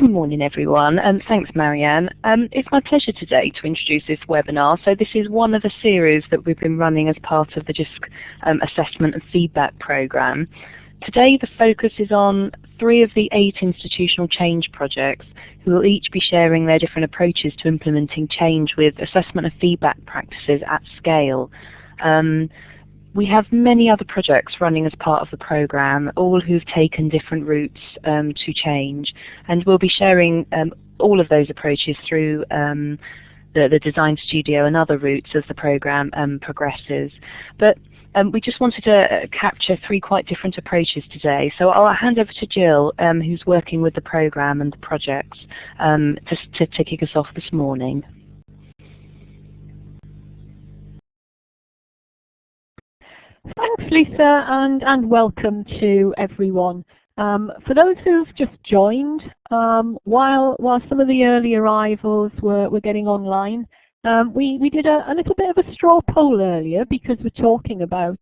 Good morning, everyone, and thanks, Marianne. It's my pleasure today to introduce this webinar. So this is one of a series that we've been running as part of the Jisc Assessment and Feedback Programme. Today the focus is on 3 of the 8 institutional change projects who will each be sharing their different approaches to implementing change with assessment and feedback practices at scale. We have many other projects running as part of the programme, all who've taken different routes to change, and we'll be sharing all of those approaches through the design studio and other routes as the programme progresses. But we just wanted to capture 3 quite different approaches today. So I'll hand over to Jill, who's working with the programme and the projects, to kick us off this morning. Thanks, Lisa, and welcome to everyone. For those who've just joined, while some of the early arrivals were getting online, we did a little bit of a straw poll earlier because we're talking about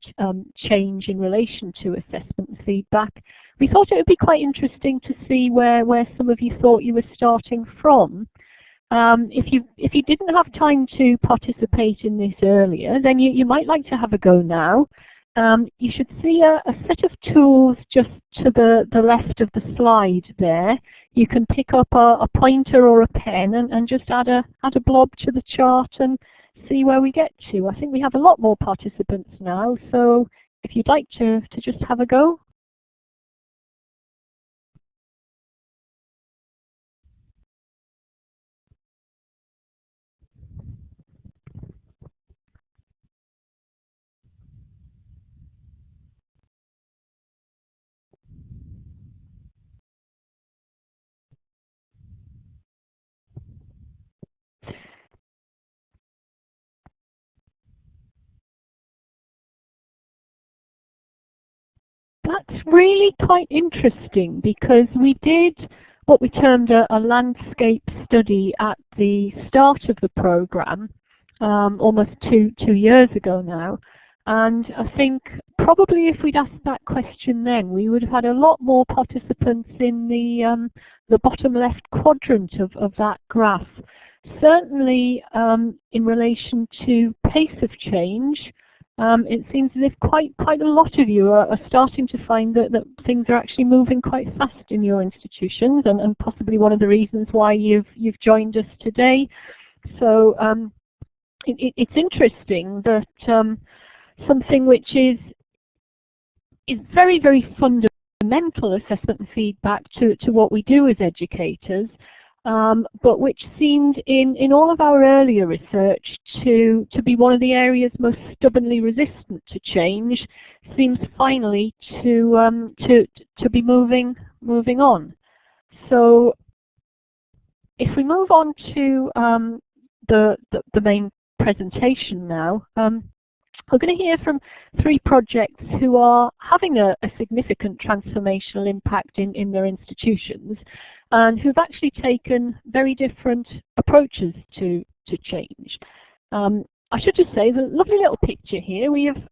change in relation to assessment and feedback. We thought it would be quite interesting to see where some of you thought you were starting from. If you didn't have time to participate in this earlier, then you might like to have a go now. You should see a set of tools just to the left of the slide there. You can pick up a pointer or a pen and just add a blob to the chart and see where we get to. I think we have a lot more participants now, so if you'd like to just have a go. That's really quite interesting because we did what we termed a landscape study at the start of the programme, almost two years ago now. And I think probably if we'd asked that question then, we would have had a lot more participants in the bottom left quadrant of that graph. Certainly in relation to pace of change, it seems as if quite a lot of you are starting to find that things are actually moving quite fast in your institutions, and possibly one of the reasons why you've joined us today. So it's interesting that something which is very, very fundamental, assessment and feedback, to what we do as educators, but which seemed in all of our earlier research to be one of the areas most stubbornly resistant to change, seems finally to be moving on. So if we move on to the main presentation now, we're going to hear from 3 projects who are having a significant transformational impact in their institutions, and who've actually taken very different approaches to change. I should just say, the lovely little picture here, we have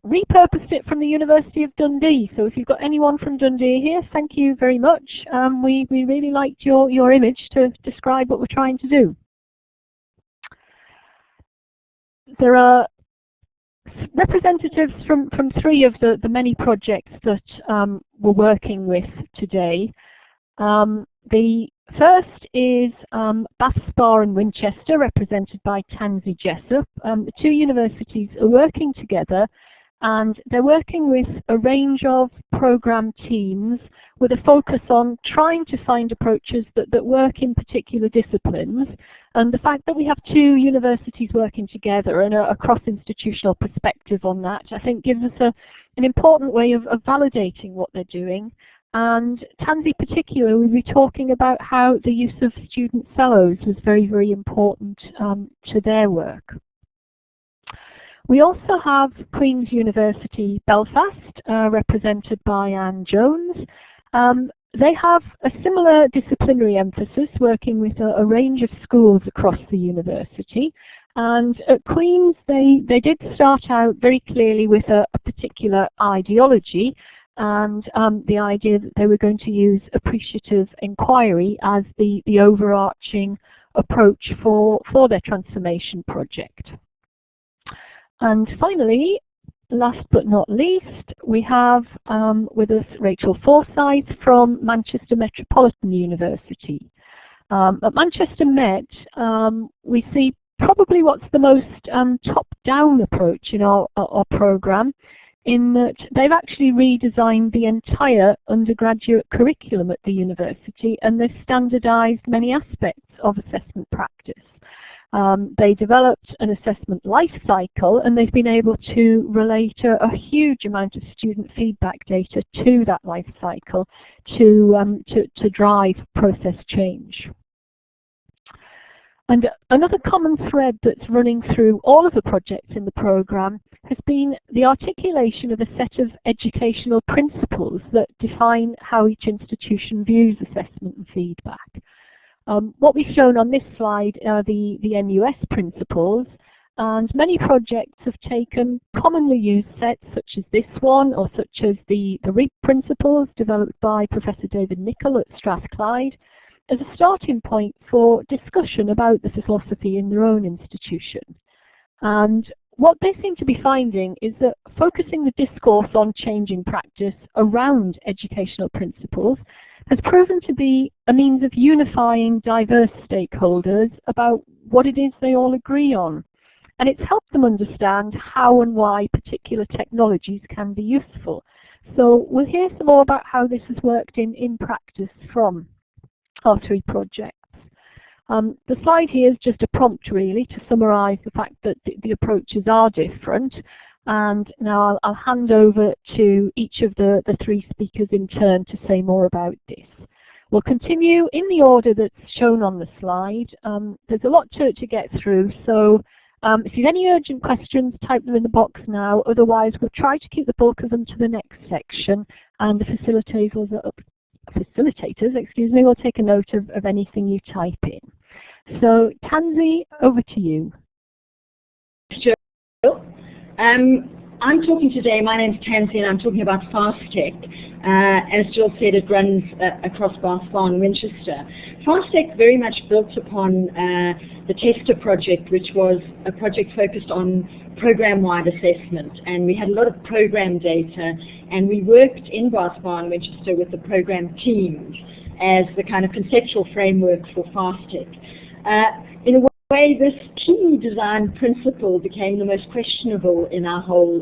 repurposed it from the University of Dundee. So if you've got anyone from Dundee here, thank you very much. We really liked your image to describe what we're trying to do. There are representatives from 3 of the many projects that we're working with today. The first is Bath Spa and Winchester, represented by Tansy Jessup. The 2 universities are working together, and they're working with a range of programme teams with a focus on trying to find approaches that work in particular disciplines. And the fact that we have 2 universities working together and a cross-institutional perspective on that, I think, gives us an important way of validating what they're doing. And Tansy particularly will be talking about how the use of student fellows was very, very important to their work. We also have Queen's University Belfast, represented by Anne Jones. They have a similar disciplinary emphasis, working with a range of schools across the university. And at Queen's, they did start out very clearly with a particular ideology, and the idea that they were going to use appreciative inquiry as the overarching approach for their transformation project. And finally, last but not least, we have with us Rachel Forsyth from Manchester Metropolitan University. At Manchester Met, we see probably what's the most top-down approach in our programme, in that they've actually redesigned the entire undergraduate curriculum at the university, and they've standardised many aspects of assessment practice. They developed an assessment life cycle, and they've been able to relate a huge amount of student feedback data to that life cycle to drive process change. And another common thread that's running through all of the projects in the programme has been the articulation of a set of educational principles that define how each institution views assessment and feedback. What we've shown on this slide are the NUS principles, and many projects have taken commonly used sets such as this one, or such as the REAP principles developed by Professor David Nicol at Strathclyde, as a starting point for discussion about the philosophy in their own institution. And what they seem to be finding is that focusing the discourse on changing practice around educational principles has proven to be a means of unifying diverse stakeholders about what it is they all agree on. And it's helped them understand how and why particular technologies can be useful. So we'll hear some more about how this has worked in practice from our three projects. The slide here is just a prompt really to summarise the fact that the approaches are different, and now I'll hand over to each of the three speakers in turn to say more about this. We'll continue in the order that's shown on the slide. There's a lot to get through, so if you have any urgent questions, type them in the box now. Otherwise, we'll try to keep the bulk of them to the next section, and the facilitators will take a note of anything you type in. So, Tansy, over to you. Sure. I'm talking today, my name's Tansy, and I'm talking about FastTech. As Jill said, it runs across Bath Spa and Winchester. FastTech very much built upon the Tester project, which was a project focused on program-wide assessment. And we had a lot of program data, and we worked in Bath Spa and Winchester with the program teams as the kind of conceptual framework for FastTech. In a way, this team design principle became the most questionable in our whole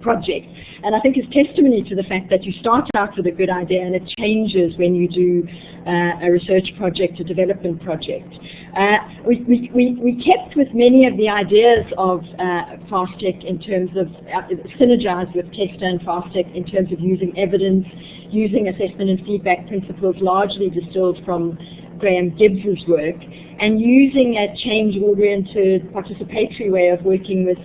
project. And I think it's testimony to the fact that you start out with a good idea and it changes when you do a research project, a development project. We kept with many of the ideas of FastTech in terms of synergize with Tester and FastTech in terms of using evidence, using assessment and feedback principles largely distilled from Graham Gibbs's work, and using a change-oriented participatory way of working with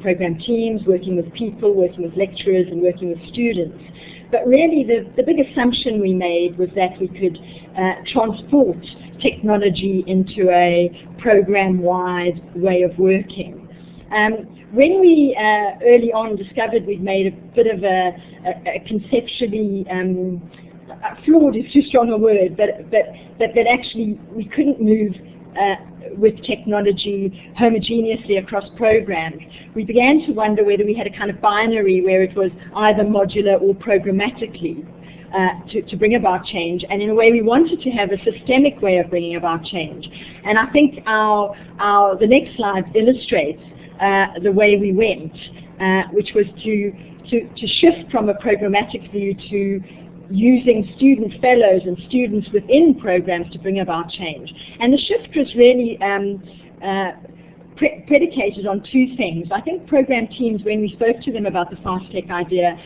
program teams, working with people, working with lecturers, and working with students. But really the big assumption we made was that we could transport technology into a program-wide way of working. When we early on discovered we'd made a bit of a conceptually flawed is too strong a word, but that actually we couldn't move with technology homogeneously across programs, we began to wonder whether we had a kind of binary where it was either modular or programmatically to bring about change. And in a way we wanted to have a systemic way of bringing about change. And I think the next slide illustrates the way we went, which was to shift from a programmatic view to using student fellows and students within programs to bring about change. And the shift was really predicated on two things. I think program teams, when we spoke to them about the FastTech idea,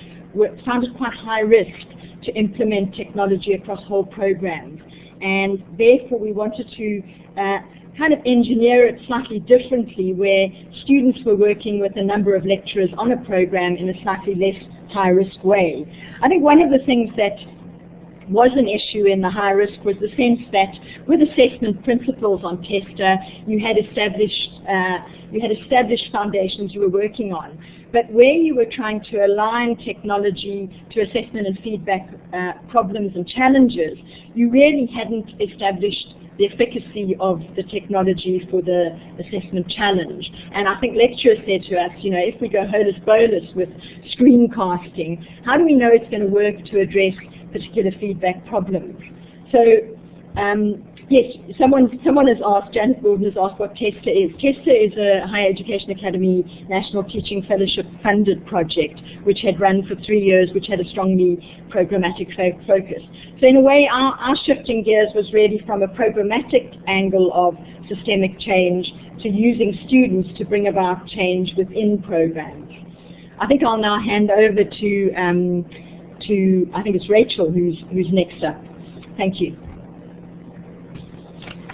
found it quite high risk to implement technology across whole programs. And therefore we wanted to kind of engineer it slightly differently, where students were working with a number of lecturers on a program in a slightly less high-risk way. I think one of the things that was an issue in the high risk was the sense that with assessment principles on Tester, you had established foundations you were working on. But where you were trying to align technology to assessment and feedback problems and challenges, you really hadn't established the efficacy of the technology for the assessment challenge. And I think lecturers said to us, if we go holus bolus with screencasting, how do we know it's going to work to address particular feedback problems? So yes, someone has asked, Janet Gordon has asked what Tester is. Tester is a Higher Education Academy National Teaching Fellowship funded project which had run for 3 years, which had a strongly programmatic focus. So in a way, our shifting gears was really from a programmatic angle of systemic change to using students to bring about change within programs. I think I'll now hand over to I think it's Rachel who's next up. Thank you.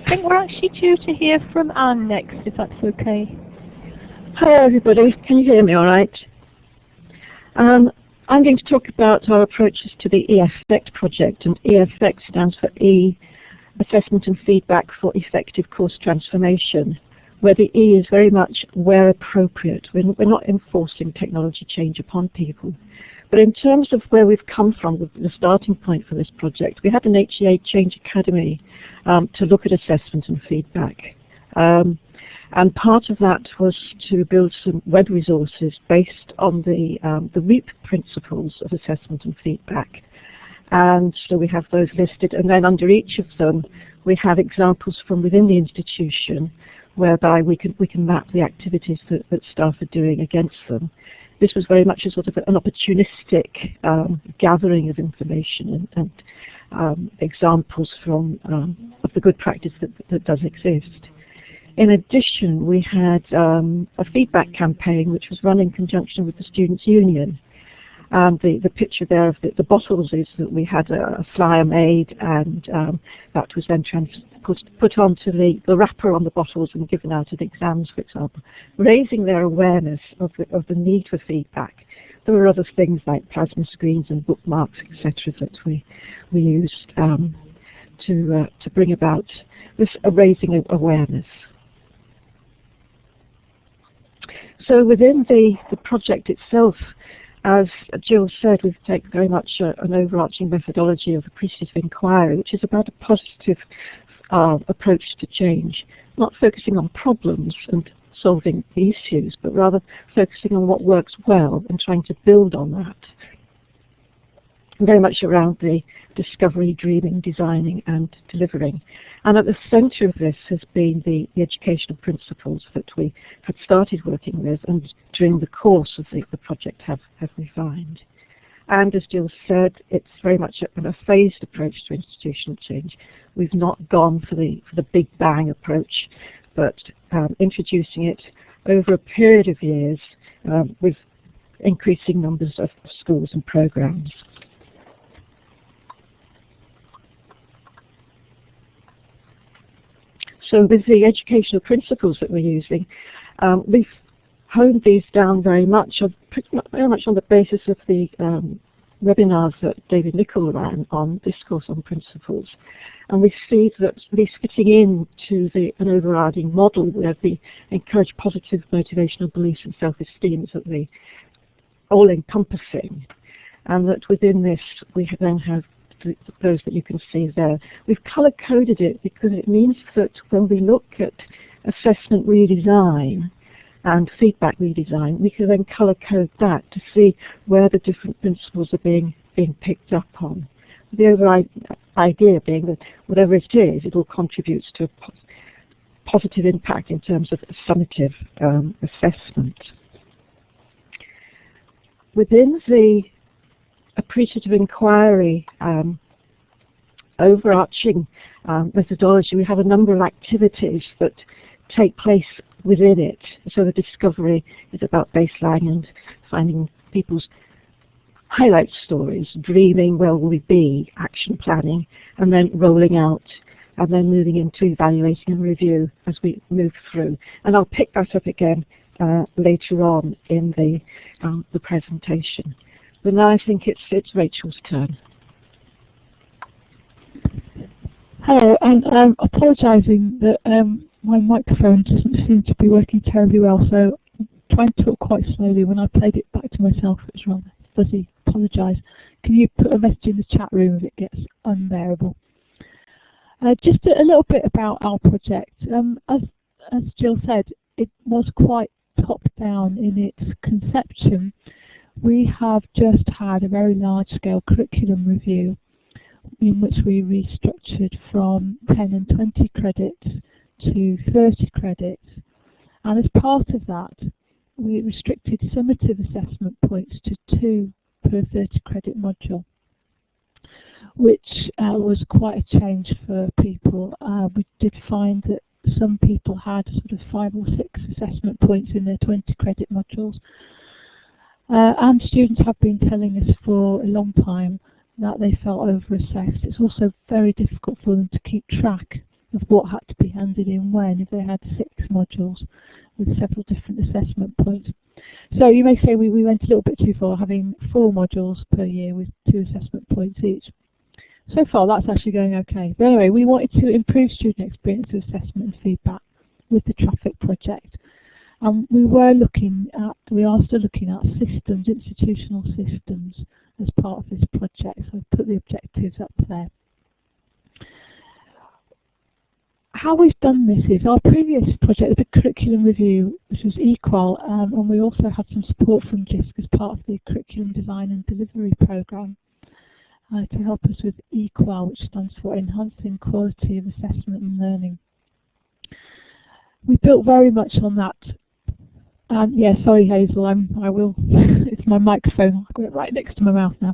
I think we're actually due to hear from Anne next, if that's okay. Hi everybody, can you hear me all right? I'm going to talk about our approaches to the EFFECT project, and EFFECT stands for E, Assessment and Feedback for Effective Course Transformation, where the E is very much where appropriate. We're not enforcing technology change upon people. But in terms of where we've come from, the starting point for this project, we had an HEA Change Academy to look at assessment and feedback. And part of that was to build some web resources based on the REAP principles of assessment and feedback. And so we have those listed, and then under each of them we have examples from within the institution whereby we can map the activities that staff are doing against them. This was very much a sort of an opportunistic gathering of information and examples from of the good practice that does exist. In addition, we had a feedback campaign which was run in conjunction with the Students' Union. The picture there of the bottles is that we had a flyer made, and that was then put onto the wrapper on the bottles and given out at exams, for example, raising their awareness of the need for feedback. There were other things like plasma screens and bookmarks, etc., that we used to bring about this raising awareness. So within the project itself, as Jill said, we've taken very much an overarching methodology of appreciative inquiry, which is about a positive approach to change, not focusing on problems and solving the issues, but rather focusing on what works well and trying to build on that. Very much around the discovery, dreaming, designing and delivering. And at the centre of this has been the educational principles that we had started working with and during the course of the project have refined. And as Jill said, it's very much a phased approach to institutional change. We've not gone for the big bang approach, but introducing it over a period of years with increasing numbers of schools and programs. So with the educational principles that we're using, we've honed these down very much on the basis of the webinars that David Nichol ran on Discourse on Principles. And we see that these fitting into an overriding model where we encourage positive motivational beliefs and self-esteem is that the all-encompassing, and that within this we then have those that you can see there. We've color-coded it because it means that when we look at assessment redesign and feedback redesign, we can then color-code that to see where the different principles are being picked up on. The overall idea being that whatever it is, it all contributes to a positive impact in terms of summative assessment. Within the appreciative inquiry overarching methodology, we have a number of activities that take place within it. So the discovery is about baseline and finding people's highlight stories, dreaming, where will we be, action planning, and then rolling out, and then moving into evaluating and review as we move through. And I'll pick that up again later on in the presentation. But now I think it's Rachel's turn. Hello, and I'm apologising that my microphone doesn't seem to be working terribly well, so I'm trying to talk quite slowly. When I played it back to myself, it was rather fuzzy. Apologise. Can you put a message in the chat room if it gets unbearable? Just a little bit about our project. As Jill said, it was quite top-down in its conception. We have just had a very large-scale curriculum review in which we restructured from 10 and 20 credits to 30 credits. And as part of that, we restricted summative assessment points to 2 per 30 credit module, which was quite a change for people. We did find that some people had sort of 5 or 6 assessment points in their 20 credit modules. And students have been telling us for a long time that they felt over-assessed. It's also very difficult for them to keep track of what had to be handed in when, if they had 6 modules with several different assessment points. So you may say we went a little bit too far, having 4 modules per year with 2 assessment points each. So far that's actually going okay. But anyway, we wanted to improve student experience of assessment and feedback with the Traffic project. We are still looking at systems, institutional systems, as part of this project. So I've put the objectives up there. How we've done this is our previous project, the curriculum review, which was equal, and we also had some support from Jisc as part of the curriculum design and delivery programme to help us with equal, which stands for Enhancing Quality of Assessment and Learning. We built very much on that. Yeah, sorry Hazel, I will. It's my microphone. I've got it right next to my mouth now.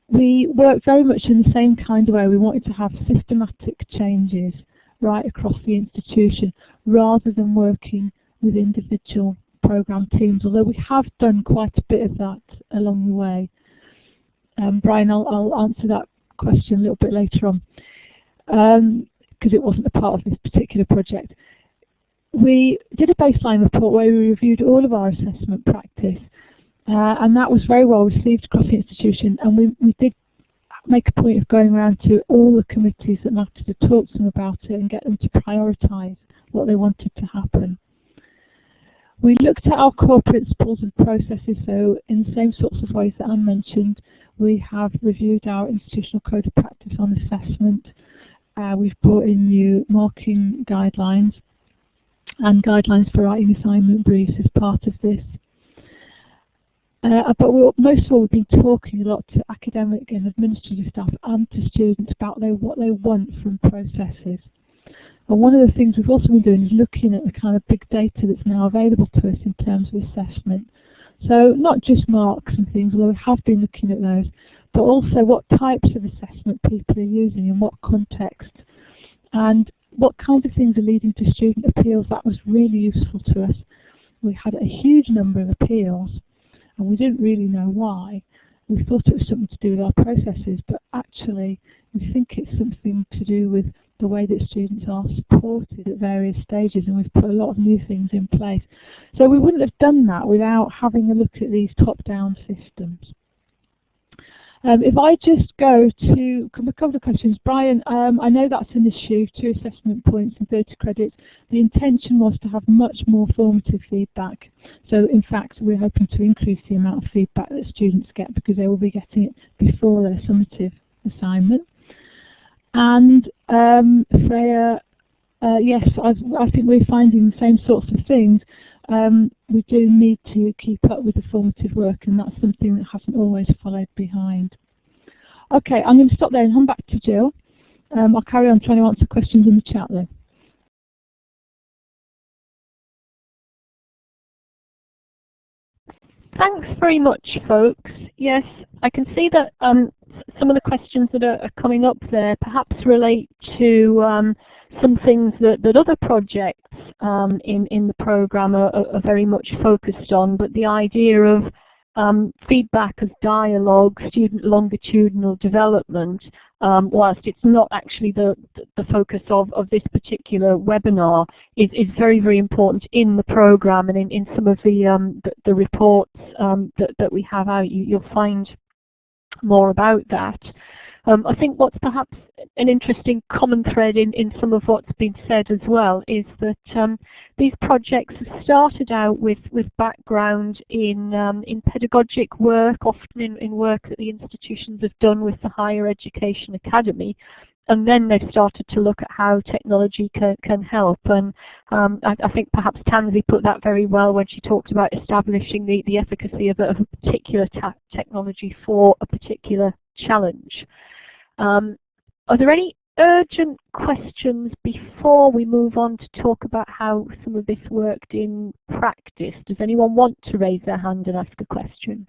We worked very much in the same kind of way. We wanted to have systematic changes right across the institution, rather than working with individual programme teams. Although we have done quite a bit of that along the way. Brian, I'll answer that question a little bit later on. Because it wasn't a part of this particular project. We did a baseline report where we reviewed all of our assessment practice, and that was very well received across the institution, and we did make a point of going around to all the committees that mattered to talk to them about it and get them to prioritise what they wanted to happen. We looked at our core principles and processes, so in the same sorts of ways that Anne mentioned, we have reviewed our institutional code of practice on assessment. We've brought in new marking guidelines and guidelines for writing assignment briefs as part of this. But most of all, we've been talking a lot to academic and administrative staff and to students about what they want from processes. And one of the things we've also been doing is looking at the kind of big data that's now available to us in terms of assessment. So not just marks and things, although we have been looking at those, but also what types of assessment people are using, in what context, and what kinds of things are leading to student appeals. That was really useful to us. We had a huge number of appeals, and we didn't really know why. We thought it was something to do with our processes, but actually we think it's something to do with the way that students are supported at various stages, and we've put a lot of new things in place. So we wouldn't have done that without having a look at these top-down systems. If I just go to a couple of questions. Brian, I know that's an issue, 2 assessment points and 30 credits. The intention was to have much more formative feedback. So in fact, we're hoping to increase the amount of feedback that students get, because they will be getting it before their summative assignment. And Freya, yes, I think we're finding the same sorts of things. We do need to keep up with the formative work, and that's something that hasn't always followed behind. Okay, I'm going to stop there and hand back to Jill. I'll carry on trying to answer questions in the chat though. Thanks very much, folks. Yes, I can see that some of the questions that are coming up there perhaps relate to some things that other projects in the programme are very much focused on, but the idea of feedback as dialogue, student longitudinal development, whilst it's not actually the focus of this particular webinar, is very, very important in the programme, and in some of the reports that we have out. You'll find more about that. I think what's perhaps an interesting common thread in some of what's been said as well is that these projects have started out with background in pedagogic work, often in work that the institutions have done with the Higher Education Academy, and then they've started to look at how technology can help. And I think perhaps Tansy put that very well when she talked about establishing the efficacy of a particular technology for a particular challenge. Are there any urgent questions before we move on to talk about how some of this worked in practice? Does anyone want to raise their hand and ask a question?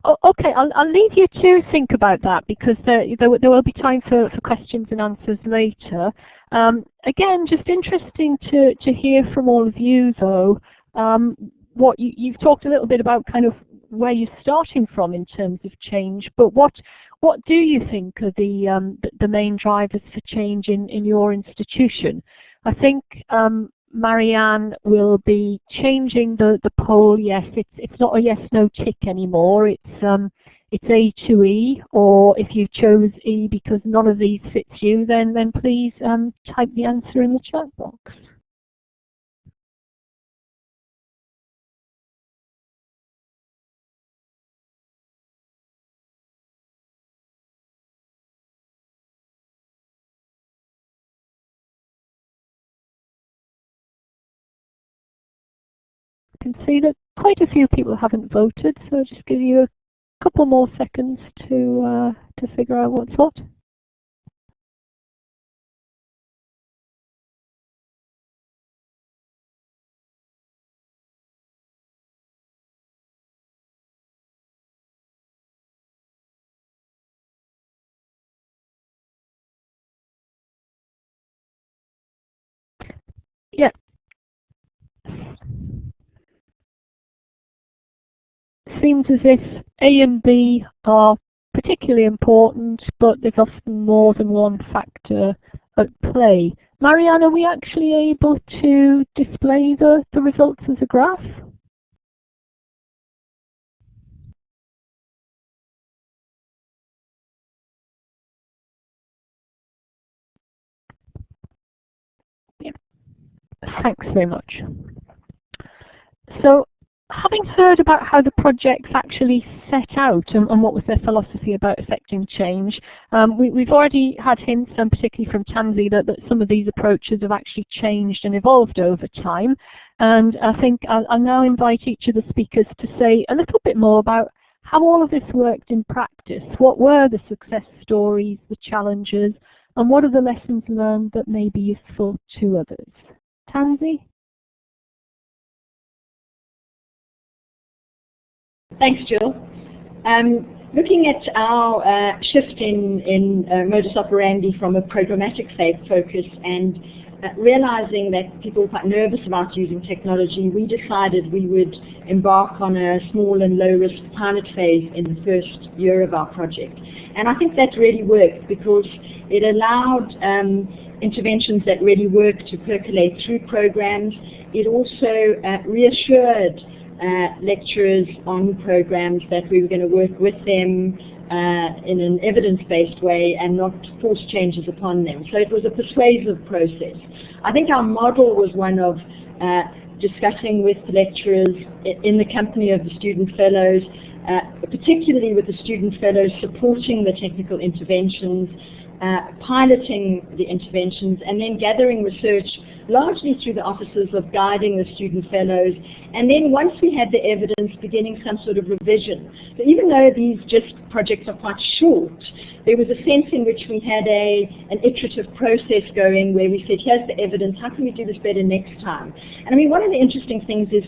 Oh, okay, I'll leave you to think about that, because there will be time for questions and answers later. Again, just interesting to hear from all of you, though. What you've talked a little bit about kind of where you're starting from in terms of change, but what do you think are the main drivers for change in your institution? I think Marianne will be changing the poll. Yes, it's not a yes/no tick anymore. It's A to E, or if you chose E because none of these fits you, then please type the answer in the chat box. I can see that quite a few people haven't voted, so I'll just give you a couple more seconds to figure out what's what. Yeah. Seems as if A and B are particularly important, but there's often more than one factor at play. Marianne, are we actually able to display the results as a graph? Yeah. Thanks very much. So, having heard about how the projects actually set out and what was their philosophy about affecting change, we've already had hints, and particularly from Tansy, that some of these approaches have actually changed and evolved over time. And I think I'll now invite each of the speakers to say a little bit more about how all of this worked in practice. What were the success stories, the challenges, and what are the lessons learned that may be useful to others? Tansy? Thanks, Jill. Looking at our shift in modus operandi from a programmatic focus and realizing that people were quite nervous about using technology, we decided we would embark on a small and low-risk pilot phase in the first year of our project. And I think that really worked because it allowed interventions that really worked to percolate through programs. It also reassured lecturers on programs that we were going to work with them in an evidence-based way and not force changes upon them. So it was a persuasive process. I think our model was one of discussing with lecturers in the company of the student fellows, particularly with the student fellows supporting the technical interventions, piloting the interventions, and then gathering research largely through the offices of guiding the student fellows. And then once we had the evidence, beginning some sort of revision. So even though these Jisc projects are quite short, there was a sense in which we had an iterative process going where we said, here's the evidence, how can we do this better next time? And I mean, one of the interesting things is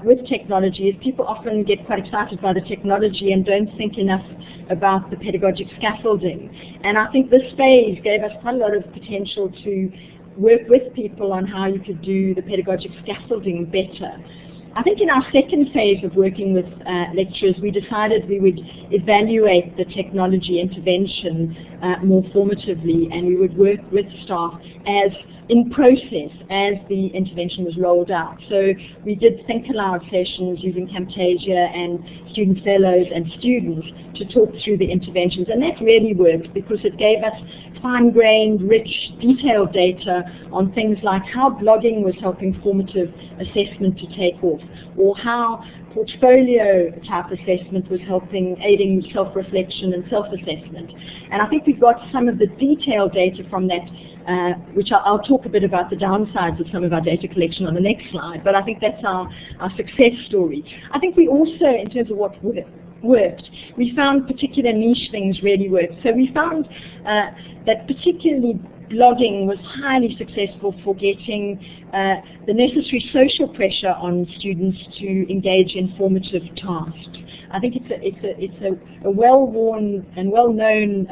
with technology is people often get quite excited by the technology and don't think enough about the pedagogic scaffolding. And I think this phase gave us quite a lot of potential to work with people on how you could do the pedagogic scaffolding better. I think in our second phase of working with lecturers, we decided we would evaluate the technology intervention more formatively, and we would work with staff as in process as the intervention was rolled out. So we did think aloud sessions using Camtasia and student fellows and students to talk through the interventions, and that really worked because it gave us fine-grained, rich, detailed data on things like how blogging was helping formative assessment to take off, or how portfolio type assessment was aiding self-reflection and self-assessment. And I think we've got some of the detailed data from that, which I'll talk a bit about the downsides of some of our data collection on the next slide, but I think that's our success story. I think we also, in terms of what worked, we found particular niche things really worked. So we found that particularly blogging was highly successful for getting the necessary social pressure on students to engage in formative tasks. I think it's a well-worn and well-known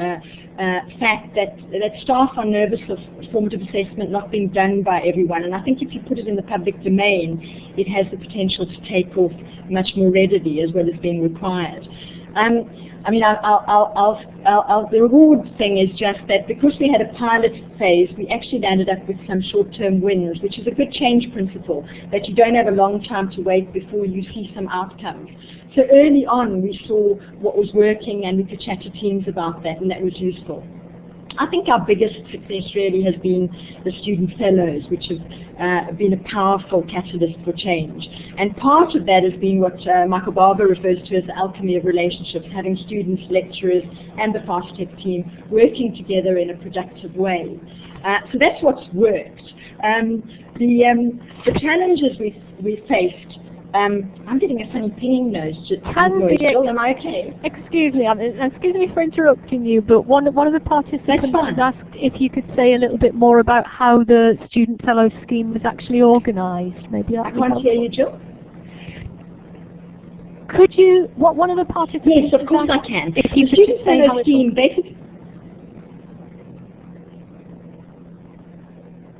fact that staff are nervous of formative assessment not being done by everyone, and I think if you put it in the public domain, it has the potential to take off much more readily as well as being required. I mean, the reward thing is just that because we had a pilot phase, we actually ended up with some short-term wins, which is a good change principle, that you don't have a long time to wait before you see some outcomes. So early on, we saw what was working, and we could chat to teams about that, and that was useful. I think our biggest success really has been the student fellows, which have been a powerful catalyst for change. And part of that has been what Michael Barber refers to as the alchemy of relationships, having students, lecturers, and the FastTech team working together in a productive way. So that's what's worked. The challenges we faced. I'm getting a funny pinging noise. Jill, am I okay? Excuse me for interrupting you, but one of the participants has asked if you could say a little bit more about how the Student Fellow scheme was actually organised. Maybe I can't hear you, Jill. Could you? One of the participants? Yes, of course I can. If you the Student Fellow scheme, basically,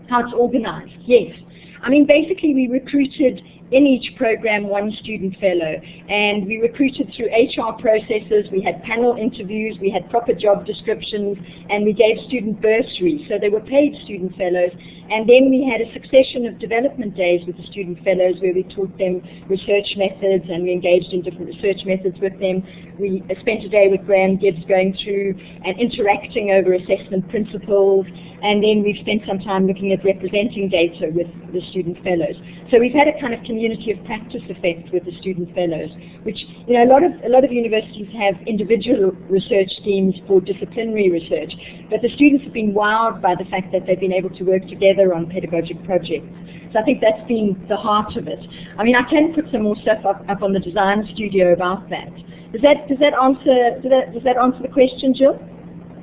how it's organised. Yes, I mean basically we recruited in each program one student fellow, and we recruited through HR processes. We had panel interviews, we had proper job descriptions, and we gave student bursaries, so they were paid student fellows. And then we had a succession of development days with the student fellows where we taught them research methods, and we engaged in different research methods with them. We spent a day with Graham Gibbs going through and interacting over assessment principles, and then we've spent some time looking at representing data with the student fellows. So we've had a kind of community of practice effect with the student fellows, which, you know, a lot of universities have individual research teams for disciplinary research, but the students have been wowed by the fact that they've been able to work together on pedagogic projects. So I think that's been the heart of it. I mean, I can put some more stuff up on the design studio about that. Does that answer the question, Jill?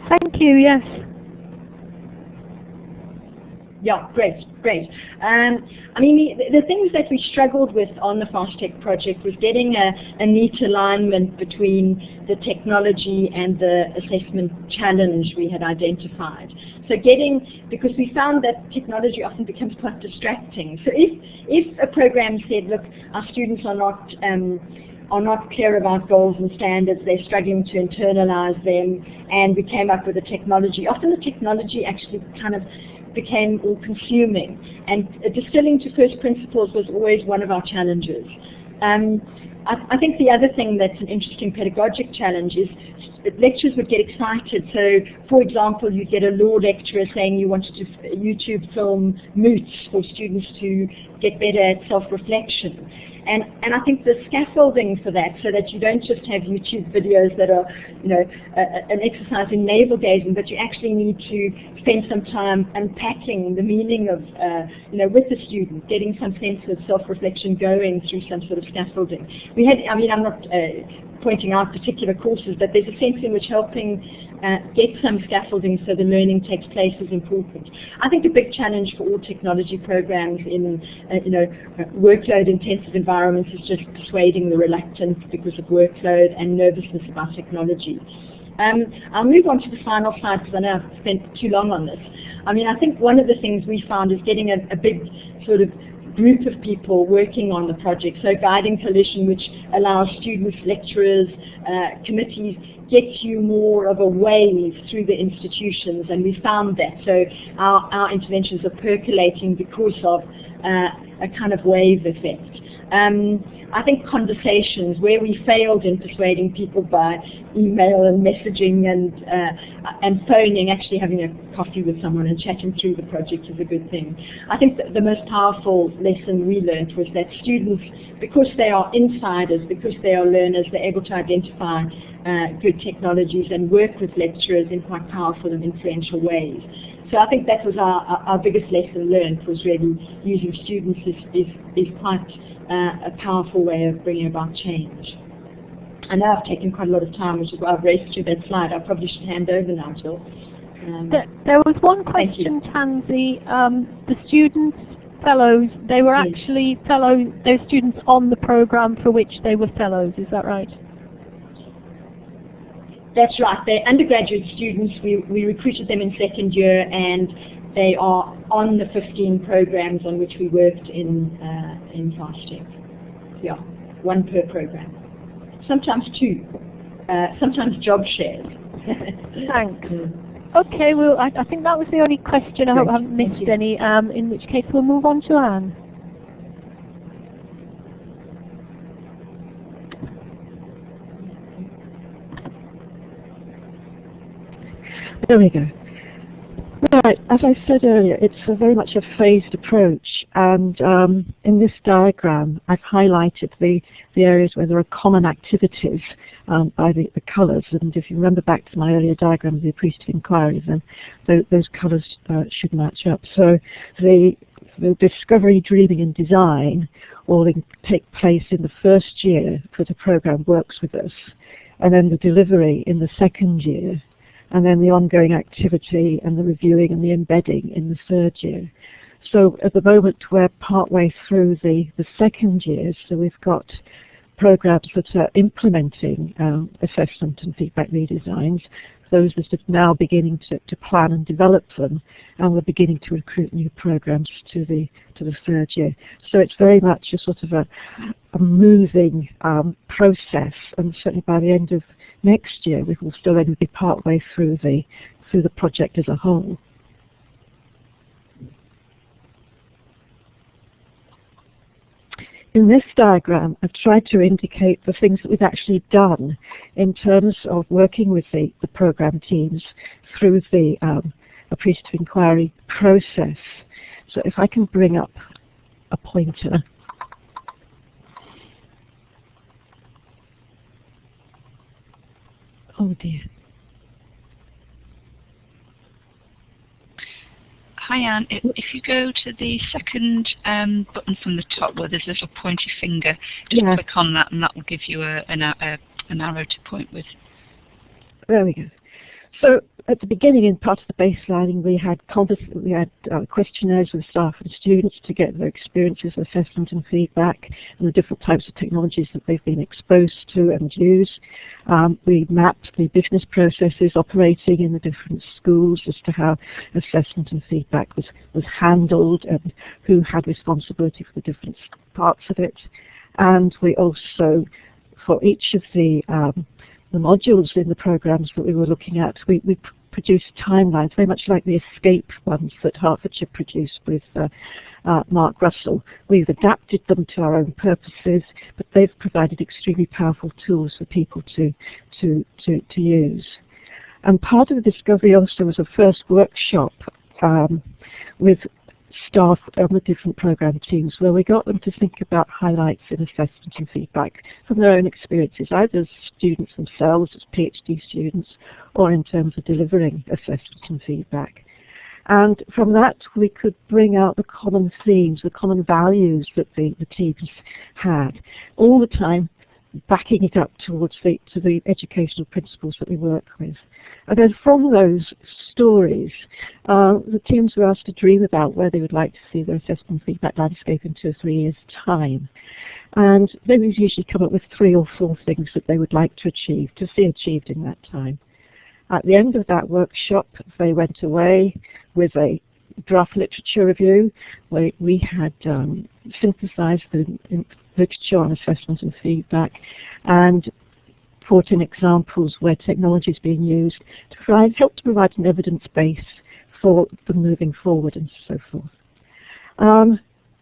Thank you. Yes. Yeah, great. I mean, the things that we struggled with on the FastTech project was getting a neat alignment between the technology and the assessment challenge we had identified. So because we found that technology often becomes quite distracting. So if a program said, look, our students are not clear about goals and standards, they're struggling to internalize them, and we came up with a technology. Often the technology actually kind of became all-consuming, and distilling to first principles was always one of our challenges. I think the other thing that's an interesting pedagogic challenge is lecturers would get excited. So, for example, you'd get a law lecturer saying you wanted to YouTube film moots for students to get better at self-reflection. And I think the scaffolding for that, so that you don't just have YouTube videos that are, you know, an exercise in navel gazing, but you actually need to spend some time unpacking the meaning of, you know, with the student, getting some sense of self-reflection going through some sort of scaffolding. We had, I mean, I'm not pointing out particular courses, but there's a sense in which helping get some scaffolding so the learning takes place is important. I think a big challenge for all technology programs in you know, workload-intensive environments is just persuading the reluctant because of workload and nervousness about technology. I'll move on to the final slide because I know I've spent too long on this. I mean, I think one of the things we found is getting a big sort of group of people working on the project. So guiding coalition, which allows students, lecturers, committees, gets you more of a wave through the institutions, and we found that. So our interventions are percolating because of a kind of wave effect. I think conversations where we failed in persuading people by email and messaging and phoning, actually having a coffee with someone and chatting through the project is a good thing. I think that the most powerful lesson we learned was that students, because they are insiders, because they are learners, they're able to identify good technologies and work with lecturers in quite powerful and influential ways. So I think that was our biggest lesson learned, was really using students is quite a powerful way of bringing about change. I know I've taken quite a lot of time, which is why I've raced through that slide. I probably should hand over now, Jill. There was one question, Tansy. The students, fellows, they were actually fellows, those students on the program for which they were fellows, is that right? That's right. They're undergraduate students. We recruited them in second year, and they are on the 15 programs on which we worked in FastTech. Yeah, one per program. Sometimes two. Sometimes job shares. Thanks. Okay, well, I think that was the only question. I hope I haven't missed any, in which case we'll move on to Anne. There we go. Right, as I said earlier, it's very much a phased approach, and in this diagram I've highlighted the areas where there are common activities by the colours, and if you remember back to my earlier diagram of the appreciative inquiries, then those colours should match up. So the discovery, dreaming and design will take place in the first year for the programme works with us, and then the delivery in the second year, and then the ongoing activity and the reviewing and the embedding in the third year. So at the moment we're partway through the second year, so we've got programs that are implementing assessment and feedback redesigns, those that are now beginning to plan and develop them, and we're beginning to recruit new programs to the third year. So it's very much a sort of a moving process, and certainly by the end of next year we will still only be partway through the project as a whole. In this diagram, I've tried to indicate the things that we've actually done in terms of working with the program teams through the appreciative inquiry process. So if I can bring up a pointer. Oh dear. Hi Anne, if you go to the second button from the top where there's a little pointy finger, just click on that and that will give you an arrow to point with. There we go. So at the beginning, in part of the baselining, we had questionnaires with staff and students to get their experiences of assessment and feedback and the different types of technologies that they've been exposed to and use. We mapped the business processes operating in the different schools as to how assessment and feedback was handled and who had responsibility for the different parts of it. And we also, for each of the modules in the programs that we were looking at, we produced timelines, very much like the escape ones that Hertfordshire produced with Mark Russell. We've adapted them to our own purposes, but they've provided extremely powerful tools for people to use. And part of the discovery also was a first workshop with staff on the different program teams, where we got them to think about highlights in assessment and feedback from their own experiences, either as students themselves, as PhD students, or in terms of delivering assessment and feedback. And from that we could bring out the common themes, the common values that the teams had, all the time backing it up towards the educational principles that we work with. And then from those stories, the teams were asked to dream about where they would like to see their assessment and feedback landscape in 2 or 3 years' time. And they would usually come up with 3 or 4 things that they would like to see achieved in that time. At the end of that workshop, they went away with a draft literature review, where we had synthesized the literature on assessment and feedback and brought in examples where technology is being used to help to provide an evidence base for moving forward and so forth.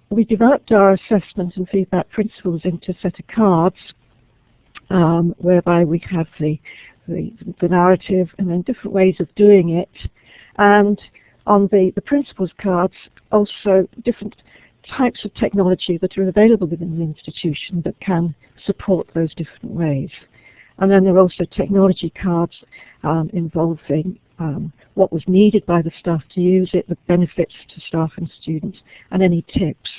We developed our assessment and feedback principles into a set of cards, whereby we have the narrative and then different ways of doing it. And on the principles cards, also different types of technology that are available within the institution that can support those different ways. And then there are also technology cards involving what was needed by the staff to use it, the benefits to staff and students, and any tips.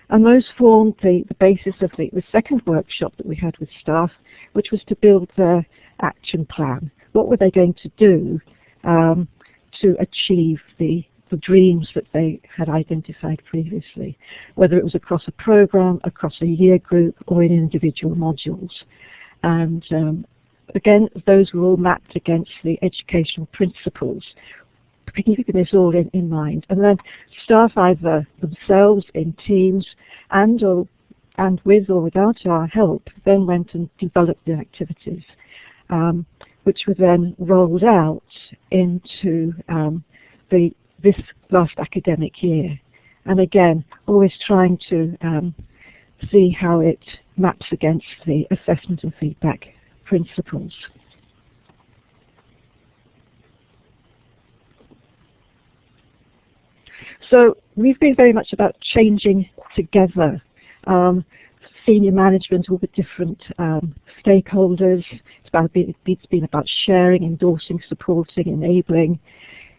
And those formed the basis of the second workshop that we had with staff, which was to build their action plan. What were they going to do to achieve the dreams that they had identified previously, whether it was across a program, across a year group, or in individual modules. And again, those were all mapped against the educational principles, keeping this all in mind. And then staff either themselves in teams and with or without our help then went and developed the activities, which were then rolled out into this last academic year. And again, always trying to see how it maps against the assessment and feedback principles. So we've been very much about changing together. Senior management, all the different stakeholders. It's been about sharing, endorsing, supporting, enabling.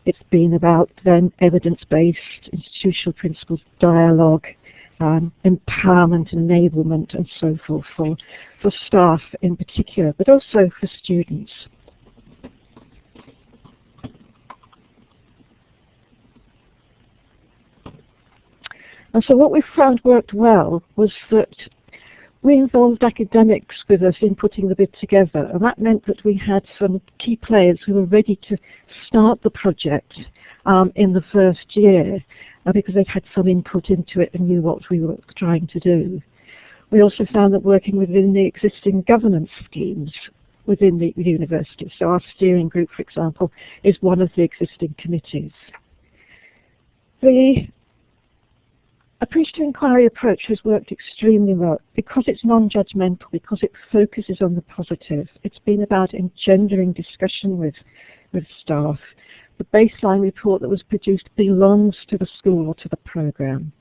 It's been about then evidence-based, institutional principles, dialogue, empowerment, enablement, and so forth for staff in particular, but also for students. And so what we found worked well was that we involved academics with us in putting the bid together, and that meant that we had some key players who were ready to start the project in the first year because they'd had some input into it and knew what we were trying to do. We also found that working within the existing governance schemes within the university, so our steering group, for example, is one of the existing committees. The appreciative inquiry approach has worked extremely well because it's non-judgmental, because it focuses on the positive. It's been about engendering discussion with staff. The baseline report that was produced belongs to the school or to the programme.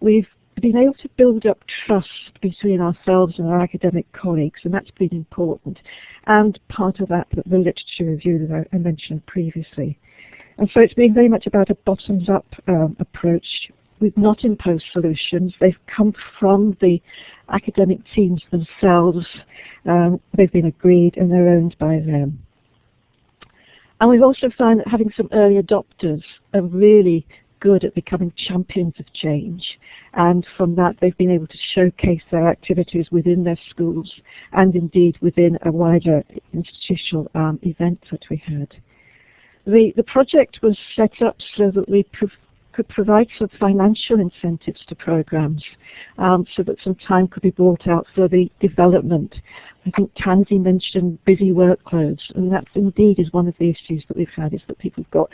We've been able to build up trust between ourselves and our academic colleagues, and that's been important. And part of that, the literature review that I mentioned previously. And so it's been very much about a bottoms-up approach. We've not imposed solutions. They've come from the academic teams themselves. They've been agreed and they're owned by them. And we've also found that having some early adopters are really good at becoming champions of change. And from that, they've been able to showcase their activities within their schools and indeed within a wider institutional event that we had. The project was set up so that we could provide some financial incentives to programs so that some time could be brought out for the development. I think Tansy mentioned busy workloads, and that indeed is one of the issues that we've had, is that people have got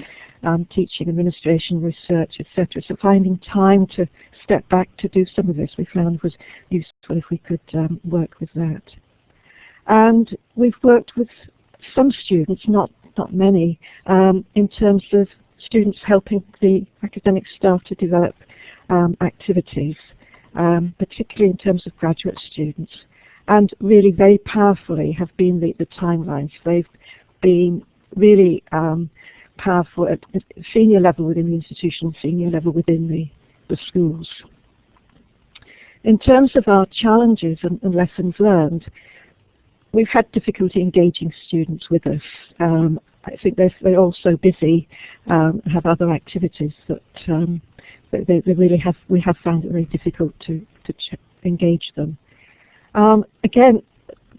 teaching, administration, research, etc. So finding time to step back to do some of this we found was useful if we could work with that. And we've worked with some students, not many, in terms of students helping the academic staff to develop activities, particularly in terms of graduate students. And really very powerfully have been the timelines. They've been really powerful at senior level within the institution, senior level within the schools. In terms of our challenges and lessons learned, we've had difficulty engaging students with us. I think they're all so busy, have other activities that we have found it very difficult to engage them. Again,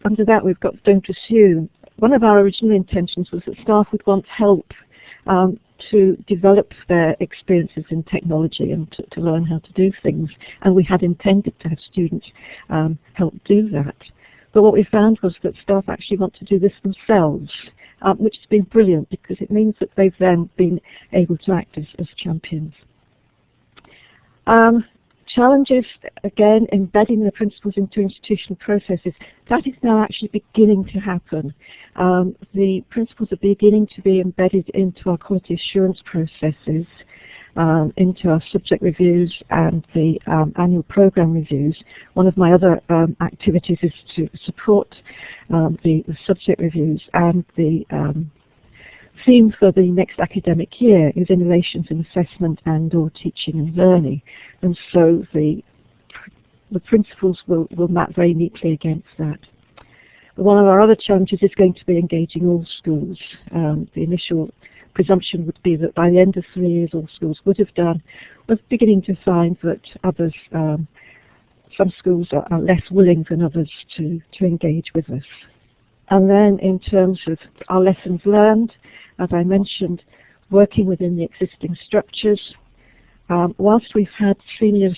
under that we've got don't assume. One of our original intentions was that staff would want help to develop their experiences in technology and to learn how to do things. And we had intended to have students help do that. But what we found was that staff actually want to do this themselves, which has been brilliant because it means that they've then been able to act as champions. Challenges, again, embedding the principles into institutional processes. That is now actually beginning to happen. The principles are beginning to be embedded into our quality assurance processes, into our subject reviews and the annual program reviews. One of my other activities is to support the subject reviews, and the theme for the next academic year is innovations in assessment and/or teaching and learning, and so the principles will map very neatly against that. But one of our other challenges is going to be engaging all schools. The initial presumption would be that by the end of 3 years all schools would have done. We're beginning to find that others, some schools are less willing than others to engage with us. And then in terms of our lessons learned, as I mentioned, working within the existing structures. Whilst we've had senior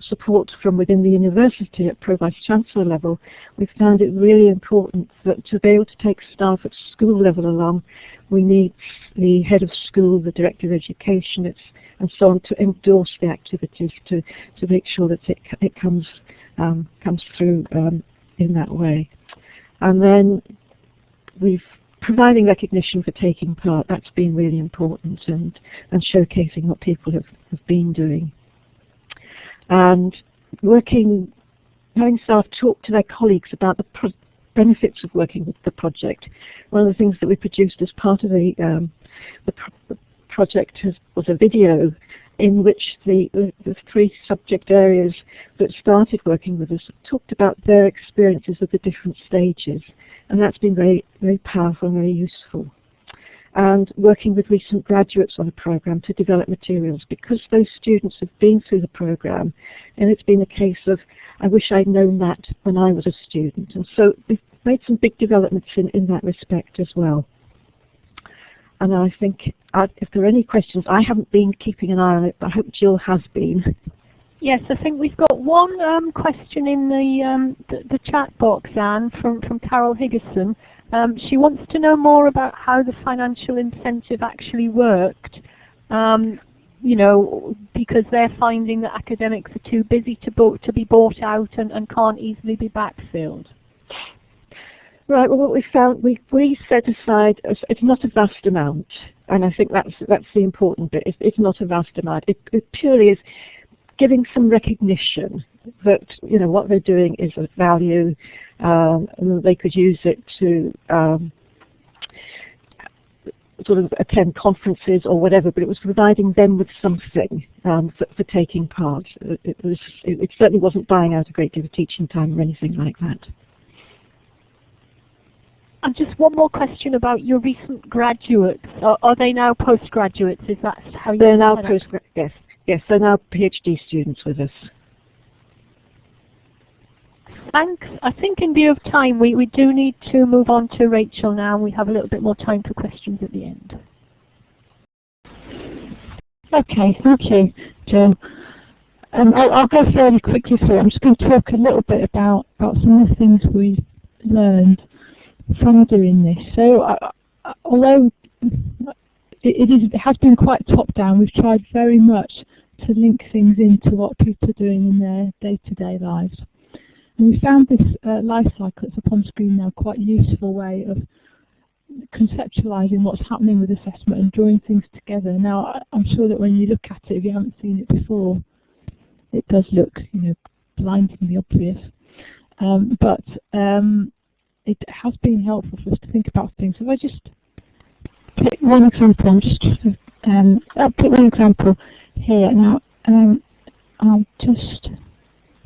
support from within the university at Pro-Vice-Chancellor level, we've found it really important that to be able to take staff at school level along, we need the head of school, the director of education, and so on, to endorse the activities, to make sure that it comes through in that way. And then providing recognition for taking part. That's been really important, and showcasing what people have been doing. And having staff talk to their colleagues about the benefits of working with the project. One of the things that we produced as part of the project was a video in which the 3 subject areas that started working with us talked about their experiences of the different stages, and that's been very, very powerful and very useful. And working with recent graduates on a program to develop materials, because those students have been through the program, and it's been a case of, I wish I'd known that when I was a student. And so we've made some big developments in that respect as well. And I think if there are any questions, I haven't been keeping an eye on it, but I hope Jill has been. Yes, I think we've got one question in the chat box, Anne, from Carol Higginson. She wants to know more about how the financial incentive actually worked. You know, because they're finding that academics are too busy to be bought out and can't easily be backfilled. Right. Well, what we found, we set aside. It's not a vast amount, and I think that's the important bit. It's not a vast amount. It purely is giving some recognition that what they're doing is of value, and they could use it to sort of attend conferences or whatever. But it was providing them with something for taking part. It certainly wasn't buying out a great deal of teaching time or anything like that. And just one more question about your recent graduates. Are they now postgraduates? Is that how you? They're now postgraduates. Yes, they're now PhD students with us. Thanks. I think in view of time, we do need to move on to Rachel now. We have a little bit more time for questions at the end. Okay, thank you, Jill. I'll go fairly quickly through. I'm just going to talk a little bit about some of the things we've learned from doing this. So although it has been quite top-down, we've tried very much to link things into what people are doing in their day-to-day lives. And we found this life cycle that's up on screen now quite a useful way of conceptualizing what's happening with assessment and drawing things together. Now, I'm sure that when you look at it, if you haven't seen it before, it does look, blindingly obvious. But it has been helpful for us to think about things. If I just pick one example, I'll pick one example here. Now, I'll just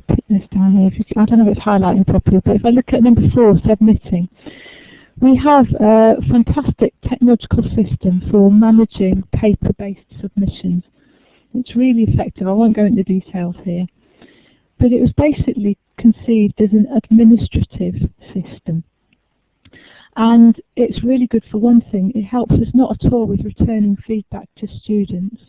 pick this down here. I don't know if it's highlighting properly, but if I look at number 4, submitting, we have a fantastic technological system for managing paper-based submissions. It's really effective. I won't go into details here, but it was basically conceived as an administrative system. And it's really good for one thing, it helps us not at all with returning feedback to students.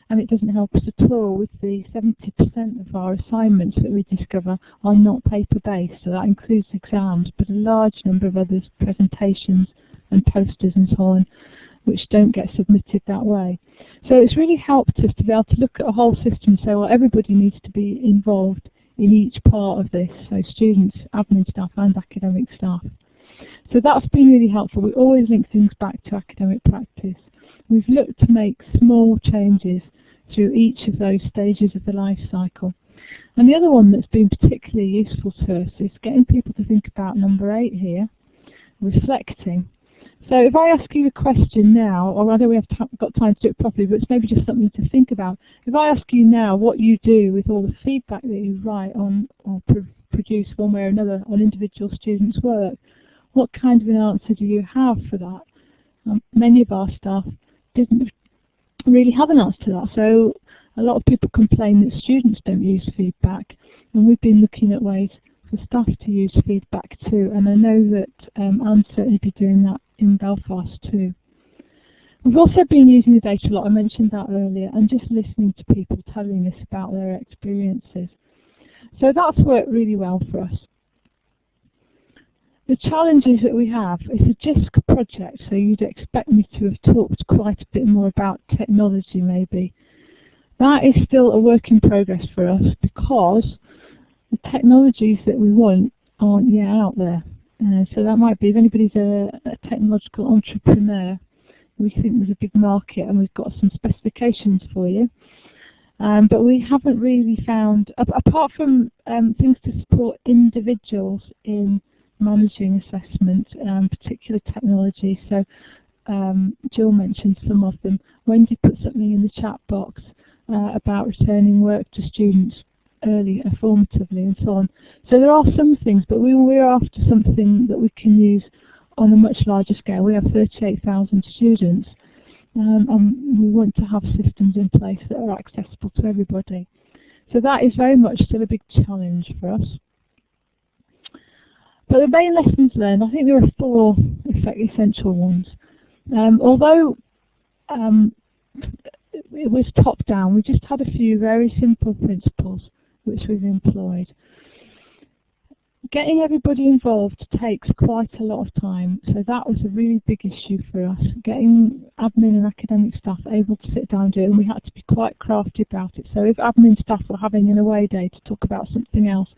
And it doesn't help us at all with the 70% of our assignments that we discover are not paper-based. So that includes exams, but a large number of others, presentations and posters and so on, which don't get submitted that way. So it's really helped us to be able to look at a whole system and say, well, everybody needs to be involved in each part of this, so students, admin staff and academic staff. So that's been really helpful. We always link things back to academic practice. We've looked to make small changes through each of those stages of the life cycle. And the other one that's been particularly useful to us is getting people to think about number 8 here, reflecting. So if I ask you a question now, or rather we have got time to do it properly, but it's maybe just something to think about. If I ask you now what you do with all the feedback that you write on or produce one way or another on individual students' work, what kind of an answer do you have for that? Many of our staff didn't really have an answer to that. So a lot of people complain that students don't use feedback, and we've been looking at ways for staff to use feedback too, and I know that Anne's certainly be doing that in Belfast too. We've also been using the data a lot, I mentioned that earlier, and just listening to people telling us about their experiences. So that's worked really well for us. The challenges that we have is a Jisc project, so you'd expect me to have talked quite a bit more about technology maybe. That is still a work in progress for us because the technologies that we want aren't yet out there. So that might be, if anybody's a technological entrepreneur, we think there's a big market and we've got some specifications for you. But we haven't really found, apart from things to support individuals in managing assessment, particular technology. So Jill mentioned some of them. Wendy put something in the chat box about returning work to students early, formatively and so on. So there are some things, but we're after something that we can use on a much larger scale. We have 38,000 students and we want to have systems in place that are accessible to everybody. So that is very much still a big challenge for us. But the main lessons learned, I think there are 4 essential ones. Although it was top down, we just had a few very simple principles which we've employed. Getting everybody involved takes quite a lot of time, so that was a really big issue for us. Getting admin and academic staff able to sit down and do it, and we had to be quite crafty about it. So if admin staff were having an away day to talk about something else,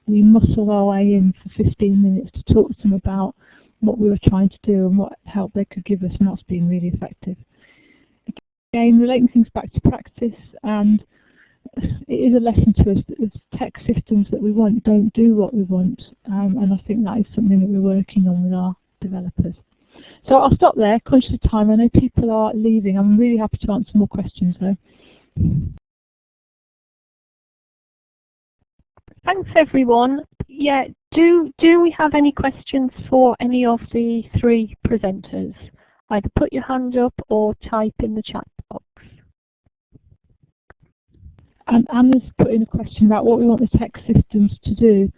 we muscle our way in for 15 minutes to talk to them about what we were trying to do and what help they could give us, and that's been really effective. Again, relating things back to practice, and it is a lesson to us that the tech systems that we want don't do what we want, and I think that is something that we're working on with our developers. So I'll stop there, conscious of time. I know people are leaving. I'm really happy to answer more questions though. Thanks everyone. Yeah, do we have any questions for any of the 3 presenters? Either put your hand up or type in the chat box. And Anna's put in a question about what we want the tech systems to do.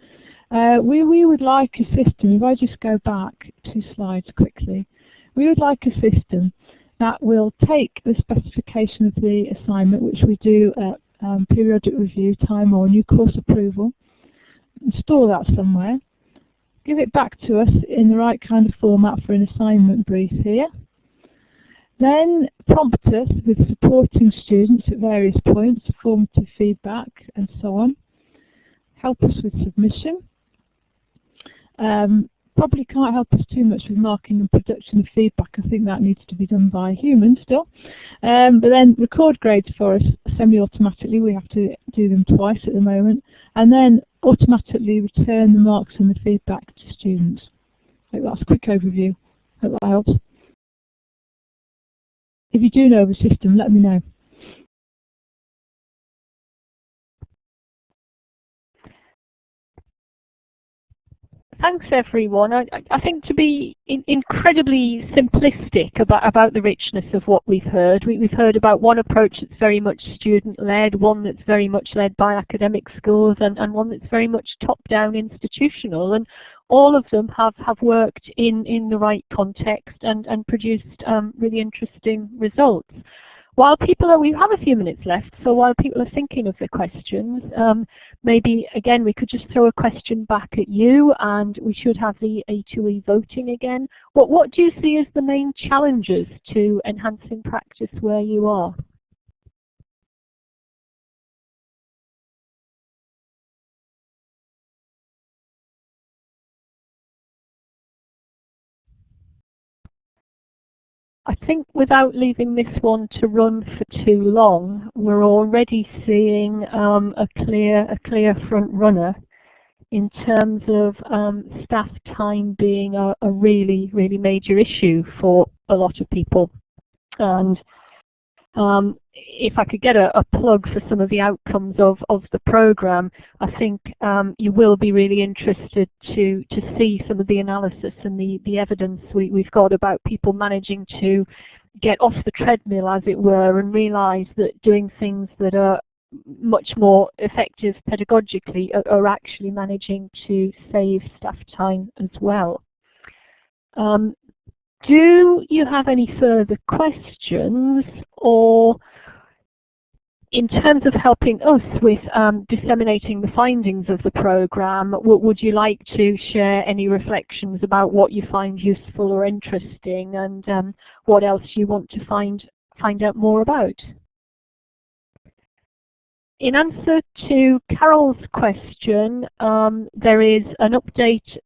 We would like a system, if I just go back 2 slides quickly, we would like a system that will take the specification of the assignment, which we do at periodic review time or new course approval, and store that somewhere, give it back to us in the right kind of format for an assignment brief here, then prompt us with supporting students at various points, formative feedback and so on, help us with submission. Probably can't help us too much with marking and production of feedback. I think that needs to be done by humans still. But then record grades for us semi-automatically. We have to do them twice at the moment. And then automatically return the marks and the feedback to students. I think that's a quick overview. Hope that helps. If you do know of a system, let me know. Thanks everyone. I think to be incredibly simplistic about the richness of what we've heard. We've heard about one approach that's very much student-led, one that's very much led by academic schools, and one that's very much top-down institutional. And all of them have worked in the right context and produced really interesting results. While we have a few minutes left, so while people are thinking of the questions, maybe again we could just throw a question back at you, and we should have the A2E voting again. What do you see as the main challenges to enhancing practice where you are? I think without leaving this one to run for too long, we're already seeing a clear front runner in terms of staff time being a really major issue for a lot of people. And if I could get a plug for some of the outcomes of the program, I think you will be really interested to see some of the analysis and the evidence we've got about people managing to get off the treadmill, as it were, and realize that doing things that are much more effective pedagogically are actually managing to save staff time as well. Do you have any further questions, or in terms of helping us with disseminating the findings of the program, would you like to share any reflections about what you find useful or interesting, and what else you want to find out more about? In answer to Carol's question, there is an update.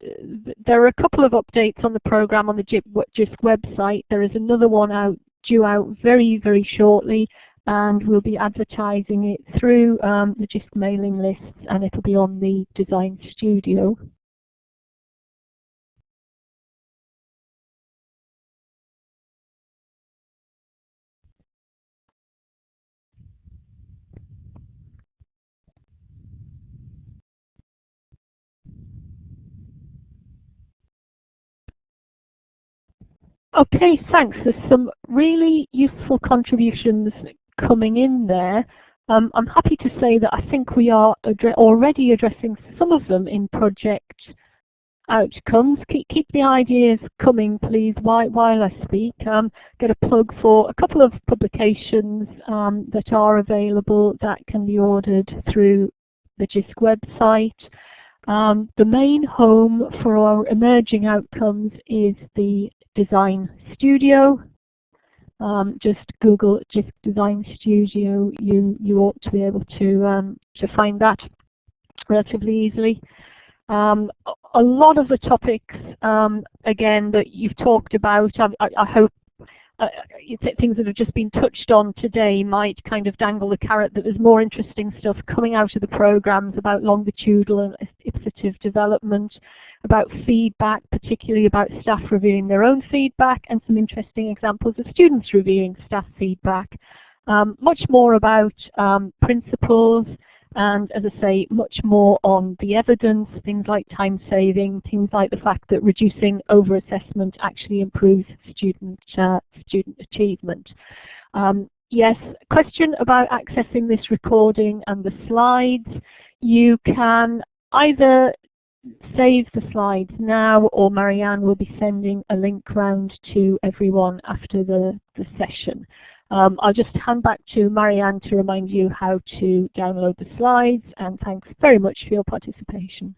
There are a couple of updates on the program on the Jisc website. There is another one due out very shortly, and we'll be advertising it through the Jisc mailing lists, and it'll be on the Design Studio. Okay, thanks. There's some really useful contributions coming in there. I'm happy to say that I think we are already addressing some of them in project outcomes. Keep the ideas coming, please, while I speak. Get a plug for a couple of publications that are available that can be ordered through the Jisc website. The main home for our emerging outcomes is the Design Studio. Just Google Jisc Design Studio. You ought to be able to find that relatively easily. A lot of the topics, again, that you've talked about, I hope things that have just been touched on today might kind of dangle the carrot that there's more interesting stuff coming out of the programs about longitudinal and iterative development, about feedback, particularly about staff reviewing their own feedback, and some interesting examples of students reviewing staff feedback. Much more about principles, and as I say, much more on the evidence, things like time saving, things like the fact that reducing over-assessment actually improves student achievement. Yes, question about accessing this recording and the slides. You can either save the slides now, or Marianne will be sending a link round to everyone after the session. I'll just hand back to Marianne to remind you how to download the slides, and thanks very much for your participation.